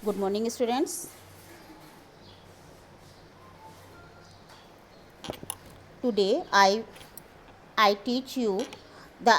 Good morning, students. Today I teach you the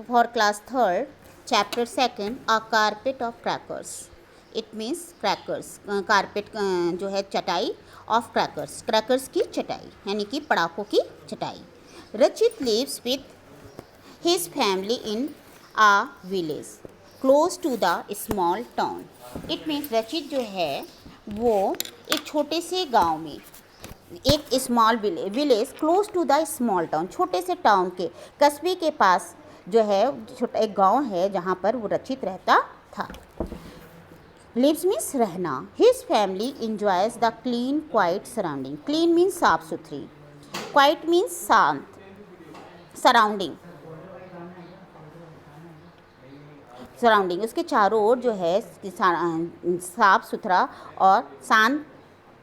for class third, chapter second, a carpet of crackers. It means crackers. Carpet जो है चटाई of crackers. Crackers की चटाई यानी कि पड़ाकों की चटाई. Rachit lives with his family in a village close to the small town. It means रचित जो है वो एक छोटे से गांव में एक small village close to the small town, छोटे से टाउन के कस्बे के पास जो है छोटा एक गांव है जहां पर वो रचित रहता था. लिव्स मीन्स रहना. His family enjoys the clean quite surrounding. Clean means साफ सुथरी, क्वाइट मीन्स शांत, सराउंडिंग उसके चारों ओर जो है साफ सुथरा और शांत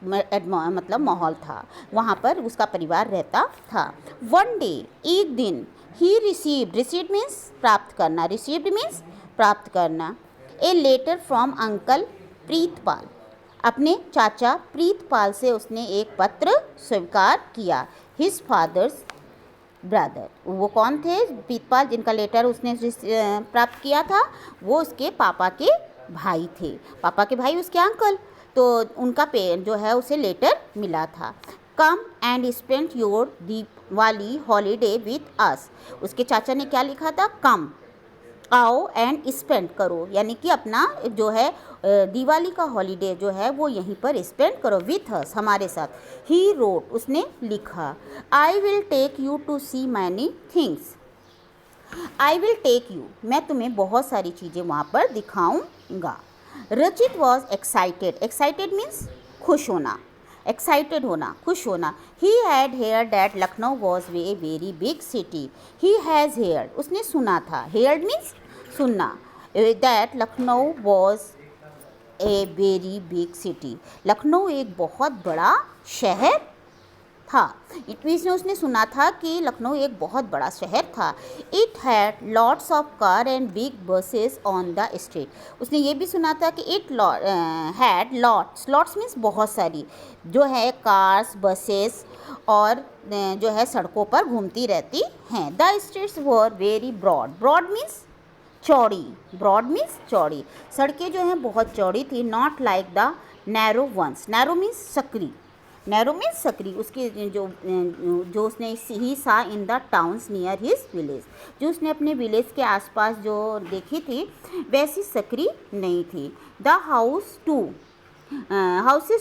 मतलब माहौल था. वहाँ पर उसका परिवार रहता था. वन डे, एक दिन, ही रिसीव्ड मीन्स प्राप्त करना, रिसीव्ड मीन्स प्राप्त करना, a letter from uncle Pritpal. अपने चाचा प्रीतपाल से उसने एक पत्र स्वीकार किया. His father's brother. वो कौन थे प्रीतपाल जिनका लेटर उसने प्राप्त किया था? वो उसके पापा के भाई थे. पापा के भाई उसके अंकल. तो उनका जो है उसे लेटर मिला था. Come and spend your Diwali holiday with us. उसके चाचा ने क्या लिखा था? कम, आओ, एंड स्पेंड करो, यानी कि अपना जो है दिवाली का हॉलीडे जो है वो यहीं पर स्पेंड करो विथ अस, हमारे साथ. ही रोट, उसने लिखा. I will take you to see many things. I will take you, मैं तुम्हें बहुत सारी चीज़ें वहाँ पर दिखाऊंगा. रचित वॉज एक्साइटेड. एक्साइटेड मीन्स खुश होना, एक्साइटेड होना, खुश होना. He had heard that Lucknow was a very big city. He has heard, उसने सुना था. हेयर्ड मीन्स सुनना. That Lucknow was a very big city. Lucknow एक बहुत बड़ा शहर था. इट मीन्स उसने सुना था कि लखनऊ एक बहुत बड़ा शहर था. It had lots of car and big buses on the street. उसने ये भी सुना था कि it had lots, lots means बहुत सारी, जो है कार्स, बसेस और जो है सड़कों पर घूमती रहती हैं. The streets were very broad. Broad means चौड़ी, ब्रॉड मीन्स चौड़ी. सड़कें जो हैं बहुत चौड़ी थी. Not like the narrow ones. Narrow means सकरी, नैरो मीन्स सकरी. उसके जो उसने he saw in the towns near his village, जो उसने अपने विलेज के आसपास जो देखी थी वैसी सकरी नहीं थी. The houses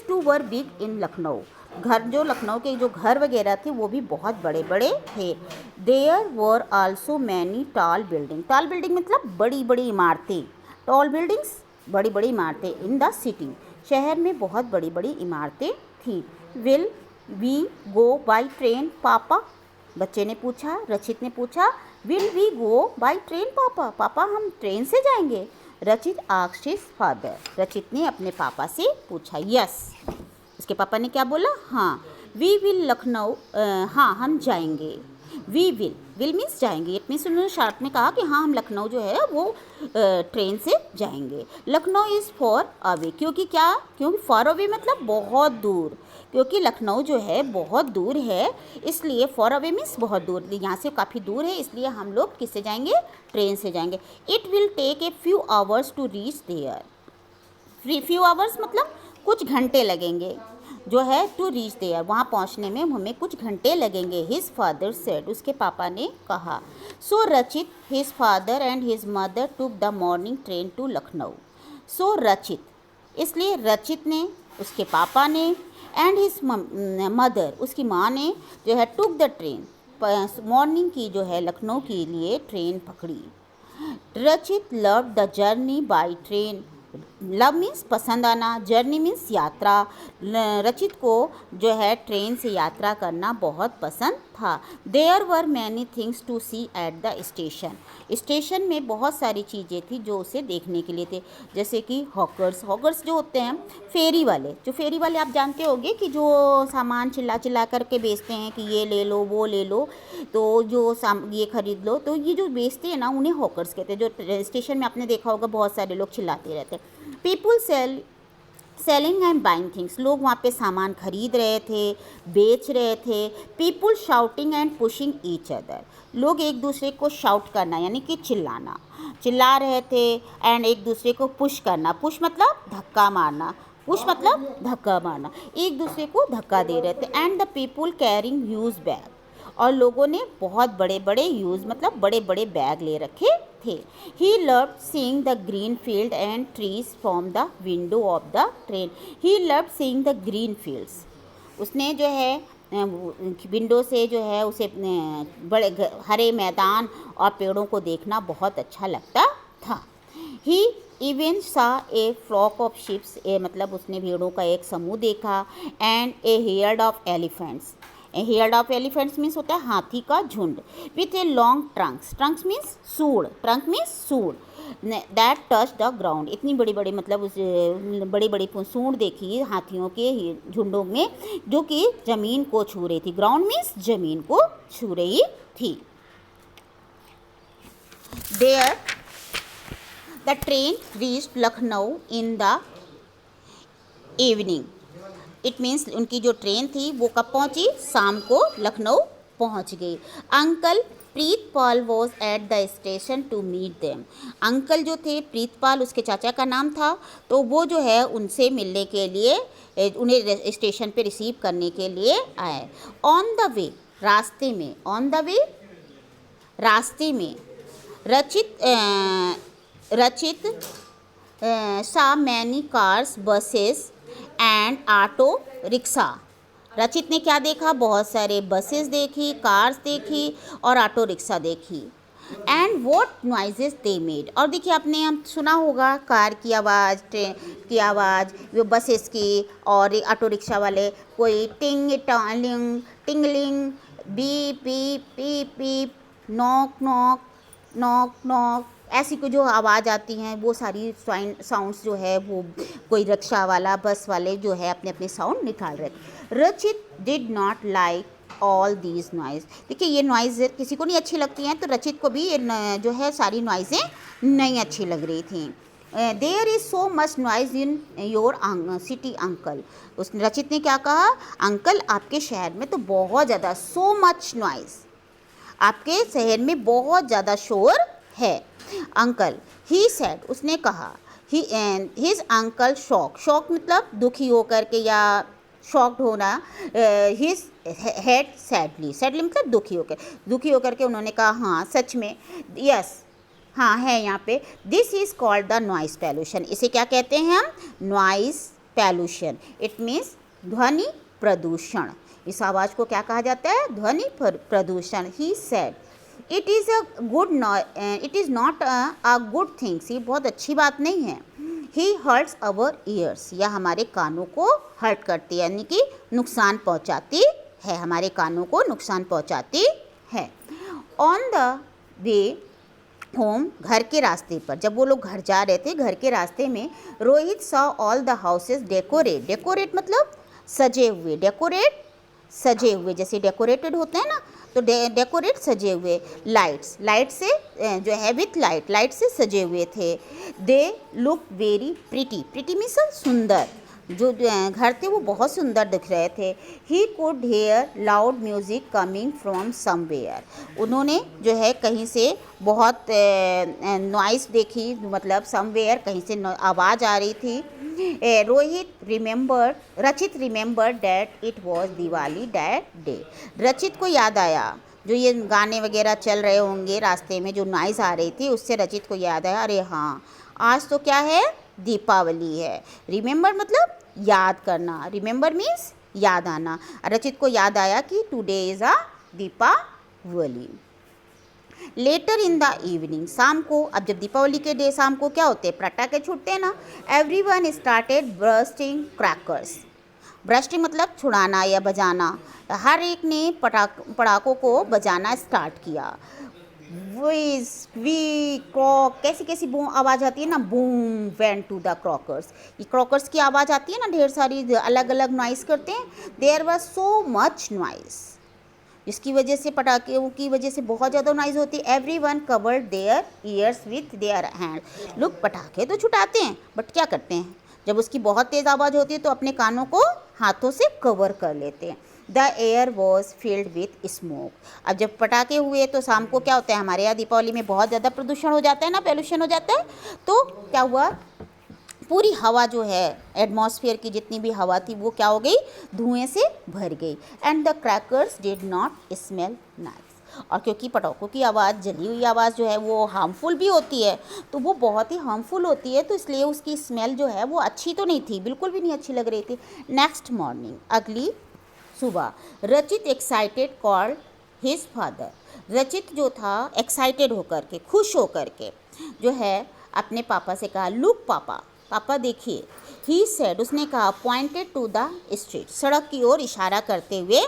too were big in Lucknow. घर, जो लखनऊ के जो घर वगैरह थे वो भी बहुत बड़े बड़े थे. There were also many tall building. Tall building मतलब बड़ी बड़ी इमारतें. टॉल बिल्डिंग्स बड़ी बड़ी इमारतें. इन द सिटी, शहर में बहुत बड़ी बड़ी इमारतें थी. Will we go by train papa. बच्चे ने पूछा, रचित ने पूछा, will we go by train papa. पापा हम ट्रेन से जाएंगे? रचित आस्क्ड हिज फादर. रचित ने अपने पापा से पूछा. यस, उसके पापा ने क्या बोला? हाँ. वी विल लखनऊ, हाँ हम जाएंगे. वी विल मीन्स जाएंगे. इट मीन्स उन्होंने शॉर्ट में कहा कि हाँ हम लखनऊ जो है वो ट्रेन से जाएंगे. Lucknow is for away. क्योंकि क्या? क्योंकि फॉर अवे मतलब बहुत दूर. क्योंकि लखनऊ जो है बहुत दूर है, इसलिए फॉर अवे मीन्स बहुत दूर, यहाँ से काफ़ी दूर है, इसलिए हम लोग किससे जाएंगे? ट्रेन से जाएंगे. It will take a few hours to reach there. Few hours मतलब कुछ घंटे लगेंगे जो है टू रीच देयर, वहाँ पहुँचने में हमें कुछ घंटे लगेंगे. हिज फादर सेड, उसके पापा ने कहा. So Rachit, his father and his mother took the morning train to Lucknow. So Rachit, इसलिए रचित ने, उसके पापा ने, एंड हिज मदर, उसकी माँ ने जो है टुक द ट्रेन, मॉर्निंग की जो है लखनऊ के लिए ट्रेन पकड़ी. रचित love the journey by train. Love means पसंद आना, जर्नी मीन्स यात्रा. रचित को जो है ट्रेन से यात्रा करना बहुत पसंद था. There were many things to see at the station. Station में बहुत सारी चीज़ें थी जो उसे देखने के लिए थे, जैसे कि हॉकर्स. हॉकर्स जो होते हैं फेरी वाले, जो फेरी वाले आप जानते होंगे कि जो सामान चिल्ला चिल्ला करके बेचते हैं कि ये ले लो वो ले लो, तो जो ये खरीद लो, तो ये जो बेचते हैं ना उन्हें हॉकर्स कहते हैं. जो स्टेशन में आपने देखा होगा बहुत सारे लोग चिल्लाते रहते हैं. People selling and buying things, लोग वहाँ पे सामान खरीद रहे थे, बेच रहे थे. People shouting and pushing each other, लोग एक दूसरे को शाउट करना यानी कि चिल्लाना, चिल्ला रहे थे. एंड एक दूसरे को पुश करना, पुश मतलब धक्का मारना, पुश मतलब धक्का मारना, एक दूसरे को धक्का दे रहे थे. And the people carrying huge bag, और लोगों ने बहुत बड़े बड़े यूज़ मतलब बड़े बड़े बैग ले रखे थे. He loved seeing the green field and trees from the window of the train. He loved seeing the green fields, उसने जो है विंडो से जो है उसे बड़े हरे मैदान और पेड़ों को देखना बहुत अच्छा लगता था. ही इवन सा ए फ्लॉक ऑफ शिप्स, ए मतलब उसने भेड़ों का एक समूह देखा. And A heard of elephants, heard of elephants means होता है हाथी का झुंड. With a long Trunks, Trunks means सूंड, ट्रंक मीन्स सूंड. दैट टच द ग्राउंड, इतनी बड़ी बड़ी मतलब उस बड़ी बड़ी सूंड देखी हाथियों के झुंडों में जो कि ज़मीन को छू रही थी. ग्राउंड मीन्स ज़मीन को छू रही थी. There the train reached Lucknow in the evening. It means उनकी जो ट्रेन थी वो कब पहुंची, शाम को लखनऊ पहुंच गई. Uncle Pritpal was at the station to meet them. Uncle जो थे प्रीतपाल उसके चाचा का नाम था, तो वो जो है उनसे मिलने के लिए उन्हें स्टेशन पे रिसीव करने के लिए आए. ऑन द वे, रास्ते में, ऑन द वे रास्ते में. रचित सा many cars, buses and auto rickshaw. रचित ने क्या देखा, बहुत सारे बसेस देखी, कार्स देखी और ऑटो रिक्शा देखी. And what noises they made, और देखिए आपने हम सुना होगा कार की आवाज़, ट्रेन की आवाज़, वो बसेस की और ऑटो रिक्शा वाले कोई टिंग टालिंग टिंगलिंग, बीप बीप पीप पीप, नॉक नॉक नॉक नॉक, ऐसी को जो आवाज़ आती हैं वो सारी साउंड्स जो है वो कोई रिक्शा वाला बस वाले जो है अपने अपने साउंड निकाल रहे थे. रचित did not like all these noise. देखिए ये नॉइज़ किसी को नहीं अच्छी लगती हैं, तो रचित को भी ये जो है सारी नॉइज़ें नहीं अच्छी लग रही थी. There is so much noise in your city uncle. उस रचित ने क्या कहा, अंकल आपके शहर में तो बहुत ज़्यादा, सो मच नॉइज़, आपके शहर में बहुत ज़्यादा शोर है. अंकल, ही सेड, उसने कहा. हिज अंकल शॉक, शॉक मतलब दुखी होकर के या शॉक्ड होना. हिज हेड सैडली, सैडली मतलब दुखी होकर के उन्होंने कहा हाँ सच में, यस हाँ है यहाँ पे. This is called the noise pollution. इसे क्या कहते हैं हम, नॉइस पैल्यूशन. इट मीन्स ध्वनि प्रदूषण. इस आवाज़ को क्या कहा जाता है, ध्वनि प्रदूषण. He said it is it is not a good things, ये बहुत अच्छी बात नहीं है. ही हर्ट्स अवर ईयर्स, या हमारे कानों को हर्ट करती है यानी कि नुकसान पहुंचाती है, हमारे कानों को नुकसान पहुंचाती है. ऑन द वे होम, घर के रास्ते पर, जब वो लोग घर जा रहे थे घर के रास्ते में, Rohit saw all the houses decorate. Decorate मतलब सजे हुए, डेकोरेट सजे हुए, जैसे डेकोरेटेड होते हैं ना, तो डेकोरेट सजे हुए. लाइट्स, लाइट से जो है विथ लाइट, लाइट से सजे हुए थे. They look very pretty, pretty means सुंदर, जो घर थे वो बहुत सुंदर दिख रहे थे. He could hair loud music coming from somewhere. उन्होंने जो है कहीं से बहुत नॉइस देखी, मतलब समवेयर कहीं से आवाज़ आ रही थी. रचित remembered that it was Diwali that day. रचित को याद आया, जो ये गाने वगैरह चल रहे होंगे रास्ते में, जो नॉइज़ आ रही थी उससे रचित को याद आया, अरे हाँ आज तो क्या है, दीपावली है. रिमेंबर मतलब याद करना, रिमेंबर मीन्स याद आना. रचित को याद आया कि today is a Deepawali. Later in the evening, शाम को, अब जब दीपावली के डे शाम को क्या होते हैं, पटाखे छूटते हैं ना. Everyone started bursting crackers. Bursting मतलब छुड़ाना या बजाना. हर एक ने पटाखों को बजाना स्टार्ट किया. विज वी क्रॉक, कैसी कैसी आवाज़ आती है ना, boom went to the crackers. ये क्रॉकर्स की आवाज़ आती है ना, ढेर सारी अलग अलग नॉइस करते हैं. There was so much noise, जिसकी वजह से पटाखों की वजह से बहुत ज़्यादा नॉइज़ होती है। Everyone covered their ears with their hand. लोग पटाखे तो छुटाते हैं बट क्या करते हैं, जब उसकी बहुत तेज़ आवाज़ होती है तो अपने कानों को हाथों से कवर कर लेते हैं। The air was filled with smoke. अब जब पटाखे हुए तो शाम को क्या होता है, हमारे यहाँ दीपावली में बहुत ज़्यादा प्रदूषण हो जाता है ना, पोल्यूशन हो जाता है। तो क्या हुआ, पूरी हवा जो है एटमॉस्फेयर की जितनी भी हवा थी वो क्या हो गई, धुएं से भर गई। And the crackers did not smell nice. और क्योंकि पटाखों की आवाज़, जली हुई आवाज़ जो है वो हार्मफुल भी होती है, तो वो बहुत ही हार्मफुल होती है, तो इसलिए उसकी स्मेल जो है वो अच्छी तो नहीं थी, बिल्कुल भी नहीं अच्छी लग रही थी। नेक्स्ट मॉर्निंग, अगली सुबह, रचित एक्साइटेड कॉल्ड हिज फादर। रचित जो था एक्साइटेड होकर के, खुश होकर के जो है अपने पापा से कहा, लुक पापा, पापा देखिए। ही सेड, उसने कहा, पॉइंटेड टू द स्ट्रीट, सड़क की ओर इशारा करते हुए,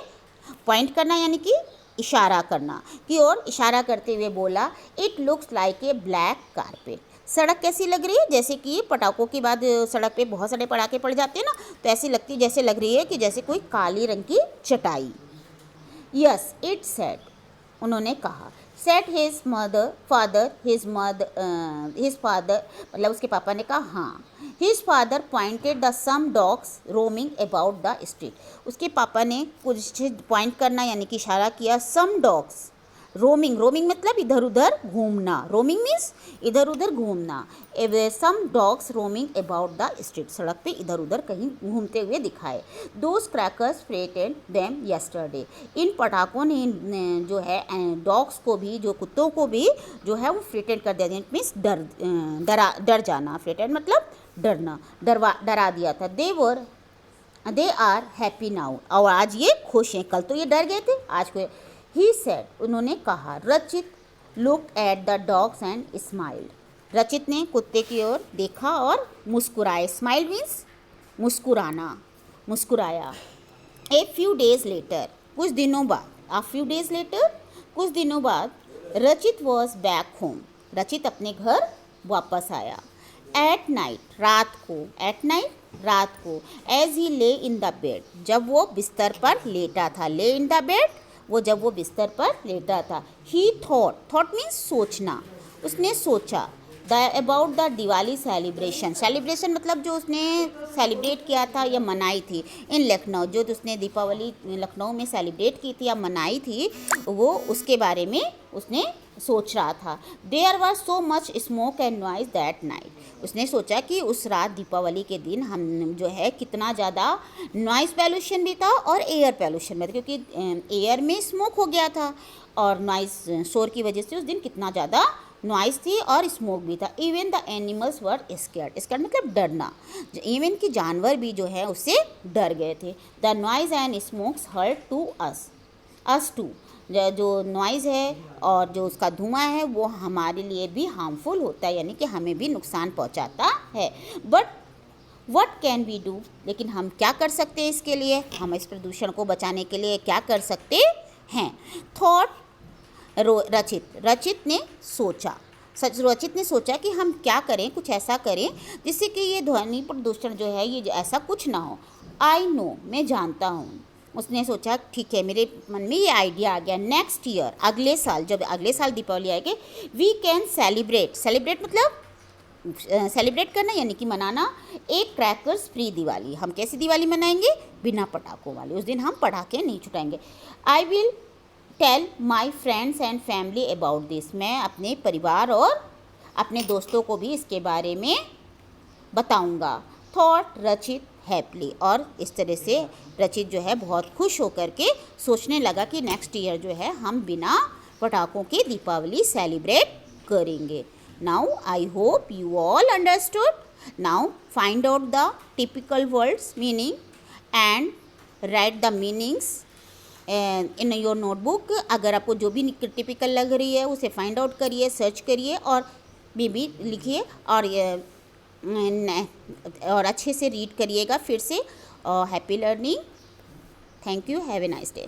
पॉइंट करना यानी कि इशारा करना की ओर इशारा करते हुए बोला, it looks like a black carpet. सड़क कैसी लग रही है, जैसे कि पटाखों के बाद सड़क पे बहुत सारे पटाखे पड़ जाते हैं ना, तो ऐसी लगती है, जैसे लग रही है कि जैसे कोई काली रंग की चटाई। यस इट सेड, उन्होंने कहा। सेट हिज फादर मतलब उसके पापा ने कहा हाँ। His father pointed the some dogs roaming about the street. उसके पापा ने कुछ पॉइंट करना यानी कि इशारा किया, सम डॉग्स, रोमिंग, रोमिंग मतलब इधर उधर घूमना, रोमिंग मीन्स इधर उधर घूमना। Some dogs roaming about the street, सड़क पे इधर उधर कहीं घूमते हुए दिखाए। Those crackers fretted them yesterday, इन पटाखों ने जो है डॉग्स को भी, जो कुत्तों को भी जो है वो फ्रेटेड कर दिया, मीन्स डर जाना। फ्रेटेड मतलब डरना, डरा दिया था। दे आर हैप्पी नाउ, और आज ये खुश हैं, कल तो ये डर गए थे, आज को। ही सेड, उन्होंने कहा। रचित look at the dogs and smiled, रचित ने कुत्ते की ओर देखा और मुस्कुराए। स्माइल मीन्स मुस्कुराना, मुस्कुराया। ए फ्यू डेज लेटर, कुछ दिनों बाद, आ फ्यू डेज लेटर, कुछ दिनों बाद, रचित वॉज बैक होम, रचित अपने घर वापस आया। एट नाइट, रात को, एट नाइट रात को। एज ही ले इन द बेड, जब वो बिस्तर पर लेटा था, ले इन द बेड, वो जब वो बिस्तर पर लेटा था। ही थॉट, थॉट मीन्स सोचना, उसने सोचा। About the Diwali celebration, celebration मतलब जो उसने सेलिब्रेट किया था या मनाई थी इन लखनऊ, जो उसने दीपावली लखनऊ में सेलिब्रेट की थी या मनाई थी, वो उसके बारे में उसने सोच रहा था। There was so much smoke and noise that night, उसने सोचा कि उस रात दीपावली के दिन हम जो है कितना ज़्यादा नॉइज़ पोल्यूशन भी था और एयर पोल्यूशन भी था, क्योंकि एयर में स्मोक हो गया था और नॉइज़ शोर की वजह से उस दिन कितना ज़्यादा नॉइज़ थी और स्मोक भी था। Even the animals were scared, scared मतलब डरना, इवन कि जानवर भी जो है उससे डर गए थे। The noise and smokes hurt to us too, जो नॉइज़ है और जो उसका धुआं है वो हमारे लिए भी हार्मफुल होता है, यानी कि हमें भी नुकसान पहुंचाता है। But what can we do, लेकिन हम क्या कर सकते हैं इसके लिए, हम इस प्रदूषण को बचाने के लिए क्या कर सकते हैं। थॉट रचित ने सोचा, रचित ने सोचा कि हम क्या करें, कुछ ऐसा करें जिससे कि ये ध्वनि प्रदूषण जो है ये ऐसा कुछ ना हो। आई नो, मैं जानता हूँ, उसने सोचा ठीक है, मेरे मन में ये आइडिया आ गया। नेक्स्ट ईयर, अगले साल, जब अगले साल दीपावली आएगी, वी कैन सेलिब्रेट, सेलिब्रेट मतलब सेलिब्रेट करना यानी कि मनाना, एक क्रैकर्स फ्री दिवाली। हम कैसी दिवाली मनाएंगे, बिना पटाखों वाली, उस दिन हम पटाखे नहीं छुटाएंगे। I will tell my friends and family about this, मैं अपने परिवार और अपने दोस्तों को भी इसके बारे में बताऊंगा। थॉट रचित हैप्पली, और इस तरह से रचित जो है बहुत खुश होकर के सोचने लगा कि नेक्स्ट ईयर जो है हम बिना पटाखों के दीपावली सेलिब्रेट करेंगे। Now I hope you all understood. Now find out the typical words meaning and right the meanings in your notebook. अगर आपको जो भी टिपिकल लग रही है उसे फाइंड आउट करिए, सर्च करिए और भी लिखिए और अच्छे से रीड करिएगा फिर से। Happy learning, thank you, have a nice day.